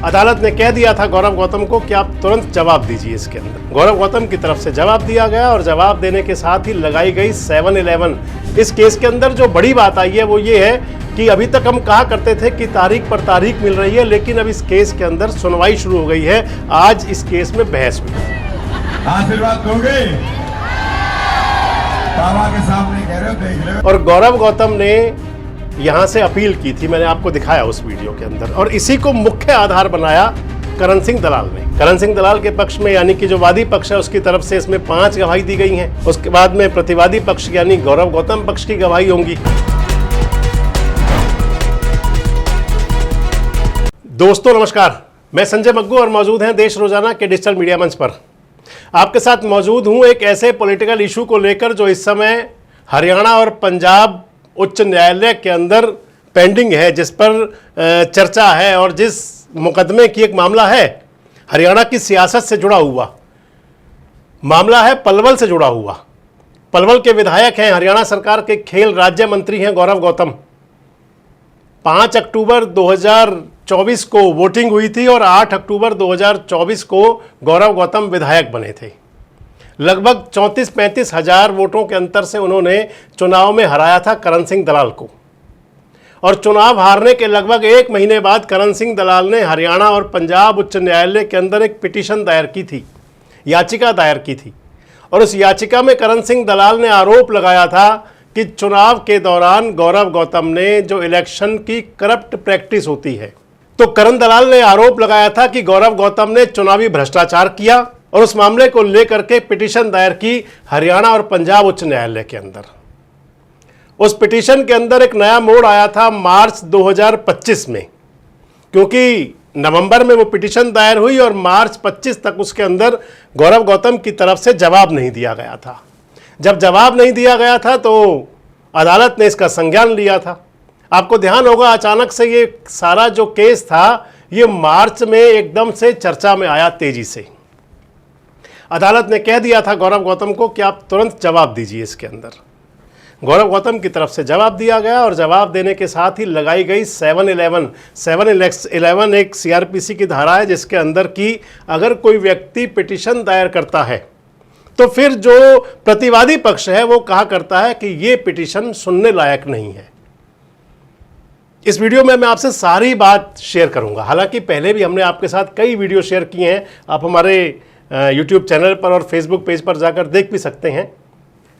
अदालत ने कह दिया था गौरव गौतम को कि आप तुरंत जवाब दीजिए इसके अंदर। गौरव गौतम की तरफ से जवाब दिया गया और जवाब देने के साथ ही लगाई गई 7/11। इस केस के अंदर जो बड़ी बात आई है वो ये है कि अभी तक हम कहा करते थे कि तारीख पर तारीख मिल रही है, लेकिन अब इस केस के अंदर सुनवाई शुरू हो गई है। आज इस केस में बहस हुई। आशीर्वाद दोगे? बाबा के सामने कह रहे हो, देख लो। और गौरव गौतम ने यहां से अपील की थी, मैंने आपको दिखाया उस वीडियो के अंदर, और इसी को मुख्य आधार बनाया करण सिंह दलाल ने। करण सिंह दलाल के पक्ष में यानी कि जो वादी पक्ष है उसकी तरफ से इसमें 5 गवाही दी गई हैं। उसके बाद में प्रतिवादी पक्ष यानी गौरव गौतम पक्ष की गवाही होंगी। दोस्तों नमस्कार, मैं संजय मग्गू और मौजूद हैं देश रोजाना के डिजिटल मीडिया मंच पर। आपके साथ मौजूद हूं एक ऐसे पॉलिटिकल इशू को लेकर जो इस समय हरियाणा और पंजाब उच्च न्यायालय के अंदर पेंडिंग है, जिस पर चर्चा है और जिस मुकदमे की एक मामला है हरियाणा की सियासत से जुड़ा हुआ मामला है, पलवल से जुड़ा हुआ। पलवल के विधायक हैं, हरियाणा सरकार के खेल राज्य मंत्री हैं गौरव गौतम। 5 अक्टूबर 2024 को वोटिंग हुई थी और 8 अक्टूबर 2024 को गौरव गौतम विधायक बने थे। लगभग 34-35 हजार वोटों के अंतर से उन्होंने चुनाव में हराया था करण सिंह दलाल को। और चुनाव हारने के लगभग 1 महीने बाद करण सिंह दलाल ने हरियाणा और पंजाब उच्च न्यायालय के अंदर एक पिटीशन दायर की थी, याचिका दायर की थी। और उस याचिका में करण सिंह दलाल ने आरोप लगाया था कि चुनाव के दौरान गौरव गौतम ने जो इलेक्शन की करप्ट प्रैक्टिस होती है, तो करण दलाल ने आरोप लगाया था कि गौरव गौतम ने चुनावी भ्रष्टाचार किया और उस मामले को लेकर के पिटीशन दायर की हरियाणा और पंजाब उच्च न्यायालय के अंदर। उस पिटीशन के अंदर एक नया मोड़ आया था मार्च 2025 में, क्योंकि नवंबर में वो पिटीशन दायर हुई और मार्च 25 तक उसके अंदर गौरव गौतम की तरफ से जवाब नहीं दिया गया था। जब जवाब नहीं दिया गया था तो अदालत ने इसका संज्ञान लिया था। आपको ध्यान होगा अचानक से ये सारा जो केस था ये मार्च में एकदम से चर्चा में आया तेजी से। अदालत ने कह दिया था गौरव गौतम को कि आप तुरंत जवाब दीजिए इसके अंदर। गौरव गौतम की तरफ से जवाब दिया गया और जवाब देने के साथ ही लगाई गई 7/11। 7/11 एक सीआरपीसी की धारा है जिसके अंदर की अगर कोई व्यक्ति पिटीशन दायर करता है तो फिर जो प्रतिवादी पक्ष है वो कहा करता है कि ये पिटीशन सुनने लायक नहीं है। इस वीडियो में मैं आपसे सारी बात शेयर करूंगा। हालांकि पहले भी हमने आपके साथ कई वीडियो शेयर किए हैं, आप हमारे यूट्यूब चैनल पर और फेसबुक पेज पर जाकर देख भी सकते हैं।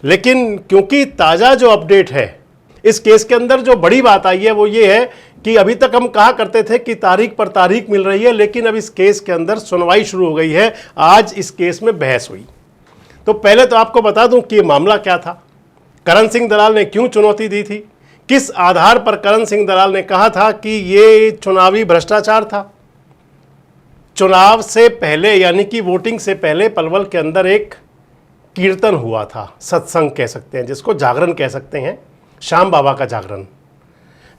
लेकिन क्योंकि ताज़ा जो अपडेट है इस केस के अंदर जो बड़ी बात आई है वो ये है कि अभी तक हम कहा करते थे कि तारीख पर तारीख मिल रही है, लेकिन अब इस केस के अंदर सुनवाई शुरू हो गई है। आज इस केस में बहस हुई। तो पहले तो आपको बता दूं कि ये मामला क्या था, करण सिंह दलाल ने क्यों चुनौती दी थी, किस आधार पर करण सिंह दलाल ने कहा था कि ये चुनावी भ्रष्टाचार था। चुनाव से पहले यानी कि वोटिंग से पहले पलवल के अंदर एक कीर्तन हुआ था, सत्संग कह सकते हैं जिसको, जागरण कह सकते हैं, श्याम बाबा का जागरण,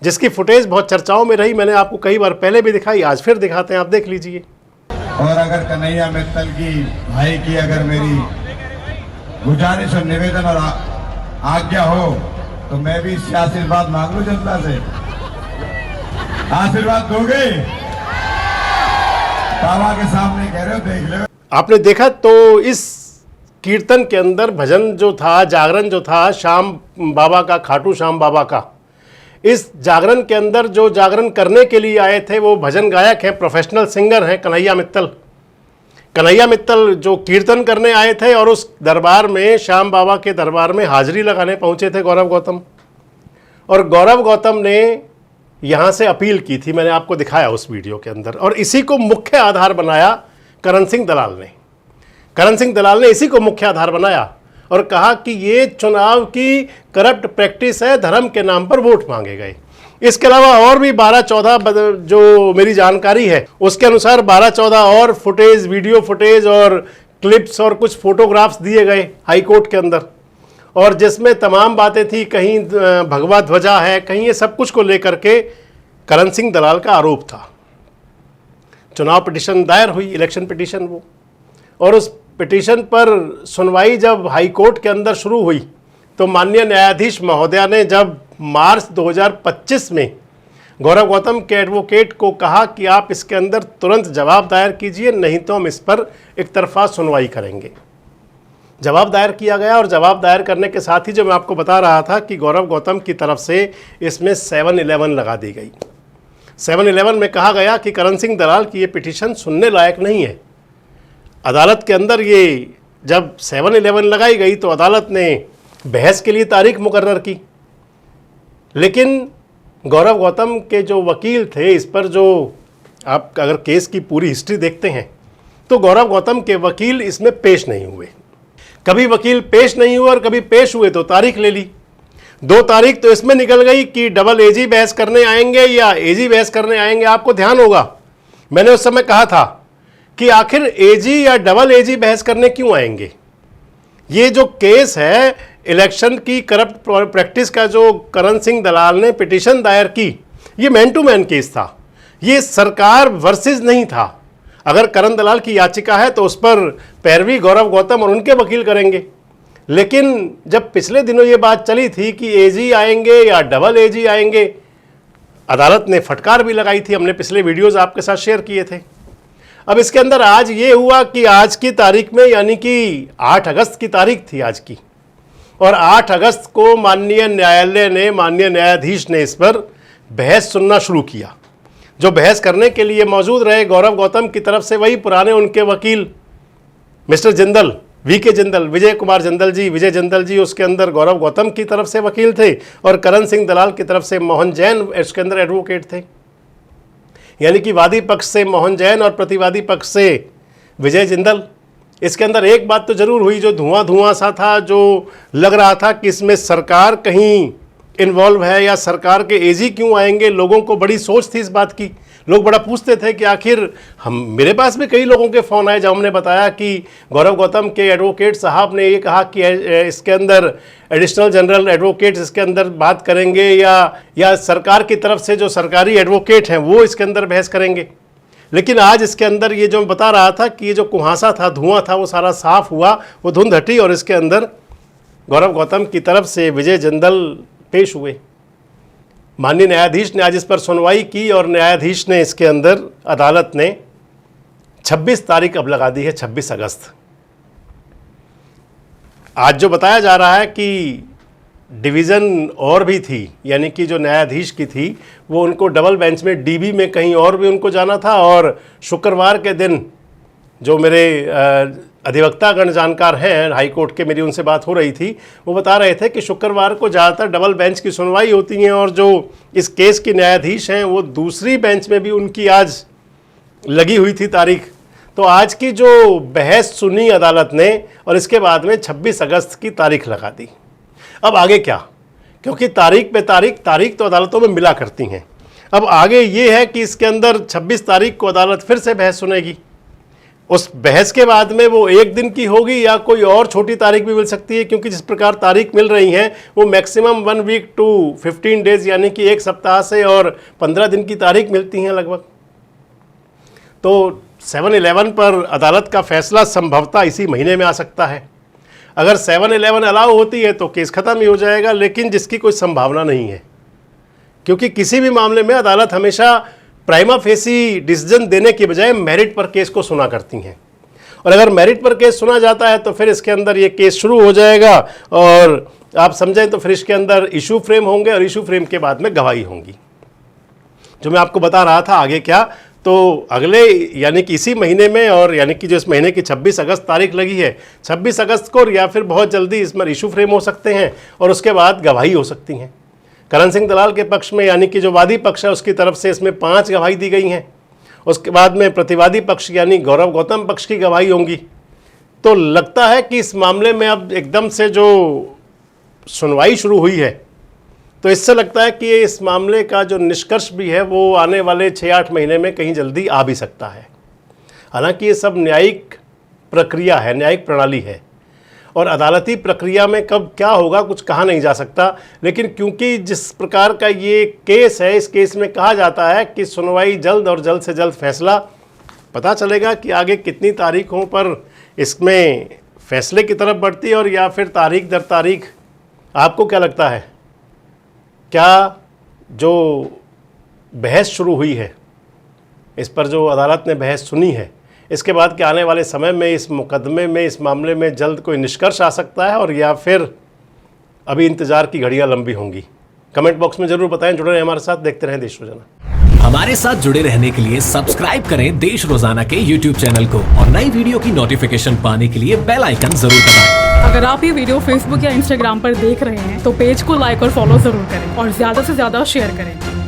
जिसकी फुटेज बहुत चर्चाओं में रही। मैंने आपको कई बार पहले भी दिखाई, आज फिर दिखाते हैं, आप देख लीजिए। और अगर कन्हैया मित्तल की भाई की अगर मेरी गुजारिश और निवेदन और आज्ञा हो तो मैं भी इससे आशीर्वाद मांग लूं जनता से। आशीर्वाद दोगे? बाबा के सामने कह रहे हो, देख लो। आपने देखा तो इस कीर्तन के अंदर भजन जो था, जागरण जो था श्याम बाबा का, खाटू श्याम बाबा का, इस जागरण के अंदर जो जागरण करने के लिए आए थे वो भजन गायक हैं, प्रोफेशनल सिंगर हैं कन्हैया मित्तल। कन्हैया मित्तल जो कीर्तन करने आए थे और उस दरबार में, श्याम बाबा के दरबार में हाजिरी लगाने पहुंचे थे गौरव गौतम। और गौरव गौतम ने यहाँ से अपील की थी, मैंने आपको दिखाया उस वीडियो के अंदर, और इसी को मुख्य आधार बनाया करण सिंह दलाल ने। करण सिंह दलाल ने इसी को मुख्य आधार बनाया और कहा कि ये चुनाव की करप्ट प्रैक्टिस है, धर्म के नाम पर वोट मांगे गए। इसके अलावा और भी 12-14 जो मेरी जानकारी है उसके अनुसार 12-14 और फुटेज, वीडियो फुटेज और क्लिप्स और कुछ फोटोग्राफ्स दिए गए हाई कोर्ट के अंदर, और जिसमें तमाम बातें थी, कहीं भगवा ध्वजा है, कहीं ये सब कुछ को लेकर के करण सिंह दलाल का आरोप था। चुनाव पिटीशन दायर हुई, इलेक्शन पिटीशन वो, और उस पिटीशन पर सुनवाई जब हाई कोर्ट के अंदर शुरू हुई तो माननीय न्यायाधीश महोदया ने जब मार्च 2025 में गौरव गौतम के एडवोकेट को कहा कि आप इसके अंदर तुरंत जवाब दायर कीजिए, नहीं तो हम इस पर एक तरफा सुनवाई करेंगे। जवाब दायर किया गया और जवाब दायर करने के साथ ही जो मैं आपको बता रहा था कि गौरव गौतम की तरफ से इसमें 7-11 लगा दी गई। 7-11 में कहा गया कि करण सिंह दलाल की ये पिटीशन सुनने लायक नहीं है। अदालत के अंदर ये जब 7-11 लगाई गई तो अदालत ने बहस के लिए तारीख मुकर्रर की, लेकिन गौरव गौतम के जो वकील थे, इस पर जो आप अगर केस की पूरी हिस्ट्री देखते हैं तो गौरव गौतम के वकील इसमें पेश नहीं हुए। कभी वकील पेश नहीं हुए और कभी पेश हुए तो तारीख ले ली। 2 तारीख तो इसमें निकल गई कि डबल एजी बहस करने आएंगे या एजी बहस करने आएंगे। आपको ध्यान होगा मैंने उस समय कहा था कि आखिर एजी या डबल एजी बहस करने क्यों आएंगे। ये जो केस है इलेक्शन की करप्ट प्रैक्टिस का, जो करण सिंह दलाल ने पिटीशन दायर की, ये मैन टू मैन केस था, ये सरकार वर्सेस नहीं था। अगर करण दलाल की याचिका है तो उस पर पैरवी गौरव गौतम और उनके वकील करेंगे। लेकिन जब पिछले दिनों ये बात चली थी कि एजी आएंगे या डबल एजी आएंगे, अदालत ने फटकार भी लगाई थी, हमने पिछले वीडियोस आपके साथ शेयर किए थे। अब इसके अंदर आज ये हुआ कि आज की तारीख में, यानी कि 8 अगस्त की तारीख थी आज की, और 8 अगस्त को माननीय न्यायालय ने, माननीय न्यायाधीश ने इस पर बहस सुनना शुरू किया। जो बहस करने के लिए मौजूद रहे गौरव गौतम की तरफ से वही पुराने उनके वकील मिस्टर जिंदल, वीके जिंदल, विजय कुमार जिंदल जी, विजय जिंदल जी उसके अंदर गौरव गौतम की तरफ से वकील थे, और करण सिंह दलाल की तरफ से मोहन जैन इसके अंदर एडवोकेट थे। यानी कि वादी पक्ष से मोहन जैन और प्रतिवादी पक्ष से विजय जिंदल। इसके अंदर एक बात तो जरूर हुई, जो धुआं धुआं सा था, जो लग रहा था कि इसमें सरकार कहीं इन्वॉल्व है या सरकार के एजी क्यों आएंगे। लोगों को बड़ी सोच थी इस बात की, लोग बड़ा पूछते थे कि आखिर मेरे पास भी कई लोगों के फ़ोन आए जब हमने बताया कि गौरव गौतम के एडवोकेट साहब ने ये कहा कि इसके अंदर एडिशनल जनरल एडवोकेट इसके अंदर बात करेंगे या सरकार की तरफ से जो सरकारी एडवोकेट हैं वो इसके अंदर बहस करेंगे। लेकिन आज इसके अंदर ये जो मैं बता रहा था कि ये जो कुहासा था, धुआं था, वो सारा साफ हुआ, वो धुंध हटी और इसके अंदर गौरव गौतम की तरफ से विजय जिंदल पेश हुए। माननीय न्यायाधीश ने आज इस पर सुनवाई की और न्यायाधीश ने इसके अंदर, अदालत ने 26 तारीख अब लगा दी है, 26 अगस्त। आज जो बताया जा रहा है कि डिवीज़न और भी थी, यानी कि जो न्यायाधीश की थी वो उनको डबल बेंच में डीबी में कहीं और भी उनको जाना था, और शुक्रवार के दिन जो मेरे अधिवक्तागण जानकार हैं हाई कोर्ट के, मेरी उनसे बात हो रही थी, वो बता रहे थे कि शुक्रवार को ज़्यादातर डबल बेंच की सुनवाई होती हैं, और जो इस केस के न्यायाधीश हैं वो दूसरी बेंच में भी उनकी आज लगी हुई थी तारीख। तो आज की जो बहस सुनी अदालत ने और इसके बाद में 26 अगस्त की तारीख लगा दी। अब आगे क्या, क्योंकि तारीख पे तारीख तो अदालतों में मिला करती हैं। अब आगे ये है कि इसके अंदर 26 तारीख को अदालत फिर से बहस सुनेगी। उस बहस के बाद में वो 1 दिन की होगी या कोई और छोटी तारीख भी मिल सकती है, क्योंकि जिस प्रकार तारीख मिल रही हैं वो मैक्सिमम 1 वीक टू 15 डेज, यानी कि 1 सप्ताह से और 15 दिन की तारीख मिलती हैं लगभग। तो 7-11 पर अदालत का फैसला संभवतः इसी महीने में आ सकता है। अगर 7-11 अलाउ होती है तो केस खत्म ही हो जाएगा, लेकिन जिसकी कोई संभावना नहीं है, क्योंकि किसी भी मामले में अदालत हमेशा प्राइमा फेसी डिसीजन देने की बजाय मेरिट पर केस को सुना करती हैं, और अगर मेरिट पर केस सुना जाता है तो फिर इसके अंदर ये केस शुरू हो जाएगा, और आप समझें तो फिर इसके अंदर इशू फ्रेम होंगे और इशू फ्रेम के बाद में गवाही होंगी। जो मैं आपको बता रहा था आगे क्या, तो अगले यानी कि इसी महीने में, और यानी कि जो इस महीने की 26 अगस्त तारीख लगी है, 26 अगस्त को या फिर बहुत जल्दी इसमें इशू फ्रेम हो सकते हैं और उसके बाद गवाही हो सकती हैं। करण सिंह दलाल के पक्ष में, यानी कि जो वादी पक्ष है उसकी तरफ से इसमें 5 गवाही दी गई हैं। उसके बाद में प्रतिवादी पक्ष यानी गौरव गौतम पक्ष की गवाही होंगी। तो लगता है कि इस मामले में अब एकदम से जो सुनवाई शुरू हुई है, तो इससे लगता है कि इस मामले का जो निष्कर्ष भी है वो आने वाले 6-8 महीने में कहीं जल्दी आ भी सकता है। हालांकि ये सब न्यायिक प्रक्रिया है, न्यायिक प्रणाली है, और अदालती प्रक्रिया में कब क्या होगा कुछ कहा नहीं जा सकता। लेकिन क्योंकि जिस प्रकार का ये केस है, इस केस में कहा जाता है कि सुनवाई जल्द और जल्द से जल्द फैसला, पता चलेगा कि आगे कितनी तारीखों पर इसमें फैसले की तरफ बढ़ती है और या फिर तारीख दर तारीख। आपको क्या लगता है, क्या जो बहस शुरू हुई है, इस पर जो अदालत ने बहस सुनी है, इसके बाद के आने वाले समय में इस मुकदमे में, इस मामले में जल्द कोई निष्कर्ष आ सकता है और या फिर अभी इंतज़ार की घड़ियां लंबी होंगी? कमेंट बॉक्स में जरूर बताएं। जुड़े रहें हमारे साथ, देखते रहें देश रोजाना। हमारे साथ जुड़े रहने के लिए सब्सक्राइब करें देश रोजाना के YouTube चैनल को और नई वीडियो की नोटिफिकेशन पाने के लिए बेल आइकन जरूर दबाएं। अगर आप ये वीडियो फेसबुक या इंस्टाग्राम पर देख रहे हैं तो पेज को लाइक और फॉलो जरूर करें और ज्यादा से ज्यादा शेयर करें।